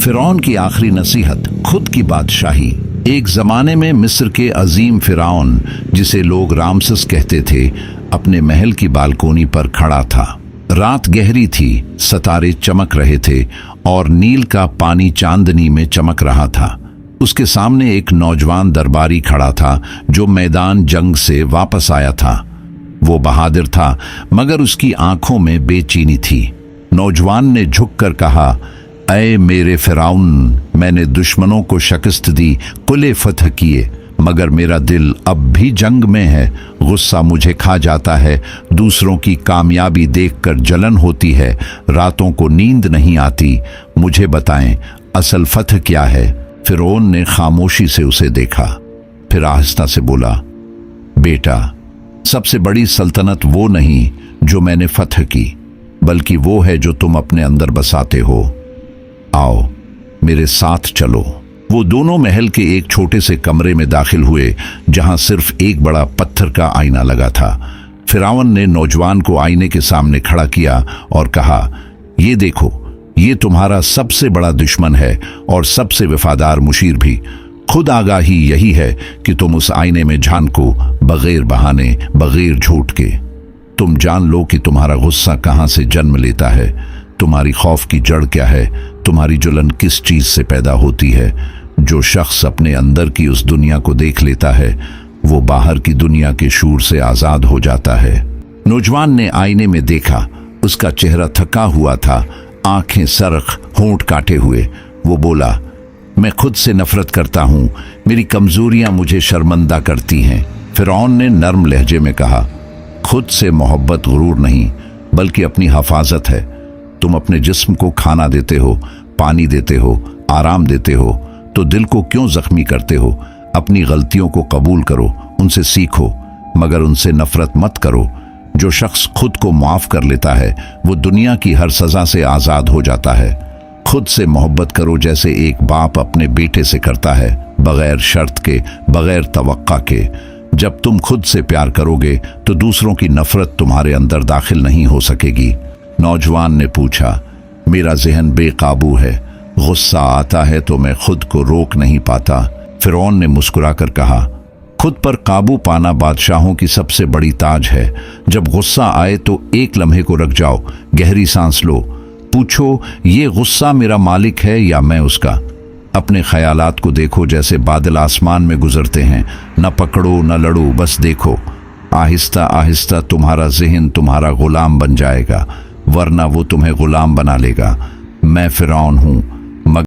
फिरौन की आखिरी नसीहत, खुद की बादशाही। एक जमाने में मिस्र के अजीम फिरौन, जिसे लोग रामसेस कहते थे, अपने महल की बालकोनी पर खड़ा था। रात गहरी थी, सितारे चमक रहे थे और नील का पानी चांदनी में चमक रहा था। उसके सामने एक नौजवान दरबारी खड़ा था जो मैदान जंग से वापस आया था। वो बहादुर था, मगर उसकी आंखों में बेचैनी थी। नौजवान ने झुककर कहा, ऐ मेरे फिरौन, मैंने दुश्मनों को शिकस्त दी, कुले फतह किए, मगर मेरा दिल अब भी जंग में है। गुस्सा मुझे खा जाता है, दूसरों की कामयाबी देखकर जलन होती है, रातों को नींद नहीं आती। मुझे बताएं, असल फतह क्या है? फिरौन ने खामोशी से उसे देखा, फिर आहिस्ता से बोला, बेटा, सबसे बड़ी सल्तनत वो नहीं जो मैंने फतह की, बल्कि वो है जो तुम अपने अंदर बसाते हो। आओ मेरे साथ चलो। वो दोनों महल के एक छोटे से कमरे में दाखिल हुए, जहां सिर्फ एक बड़ा पत्थर का आईना लगा था। फिरौन ने नौजवान को आईने के सामने खड़ा किया और कहा, ये देखो, ये तुम्हारा सबसे बड़ा दुश्मन है और सबसे वफादार मुशीर भी। खुद आगाही यही है कि तुम उस आईने में झांको, बगैर बहाने, बगैर झूठ के। तुम जान लो कि तुम्हारा गुस्सा कहां से जन्म लेता है, तुम्हारी खौफ की जड़ क्या है, तुम्हारी जलन किस चीज से पैदा होती है। जो शख्स अपने अंदर की उस दुनिया को देख लेता है, वो बाहर की दुनिया के शूर से आजाद हो जाता है। नौजवान ने आईने में देखा, उसका चेहरा थका हुआ था, आंखें सरख, होंठ काटे हुए। वो बोला, मैं खुद से नफरत करता हूं, मेरी कमजोरियां मुझे शर्मिंदा करती हैं। फिरौन ने नर्म लहजे में कहा, खुद से मोहब्बत गुरूर नहीं, बल्कि अपनी हिफाजत है। तुम अपने जिस्म को खाना देते हो, पानी देते हो, आराम देते हो, तो दिल को क्यों जख्मी करते हो? अपनी गलतियों को कबूल करो, उनसे सीखो, मगर उनसे नफरत मत करो। जो शख्स खुद को माफ कर लेता है, वो दुनिया की हर सजा से आजाद हो जाता है। खुद से मोहब्बत करो जैसे एक बाप अपने बेटे से करता है, बगैर शर्त के, बगैर तवक्का के। जब तुम खुद से प्यार करोगे तो दूसरों की नफरत तुम्हारे अंदर दाखिल नहीं हो सकेगी। नौजवान ने पूछा, मेरा जहन बेकाबू है, गुस्सा आता है तो मैं खुद को रोक नहीं पाता। फिरौन ने मुस्कुराकर कहा, खुद पर काबू पाना बादशाहों की सबसे बड़ी ताज है। जब गुस्सा आए तो एक लम्हे को रख जाओ, गहरी सांस लो, पूछो, ये गुस्सा मेरा मालिक है या मैं उसका? अपने ख्यालात को देखो जैसे बादल आसमान में गुजरते हैं, न पकड़ो न लड़ो, बस देखो। आहिस्ता आहिस्ता तुम्हारा जहन तुम्हारा गुलाम बन जाएगा, वरना वो तुम्हें गुलाम बना लेगा। मैं फिरौन हूँ,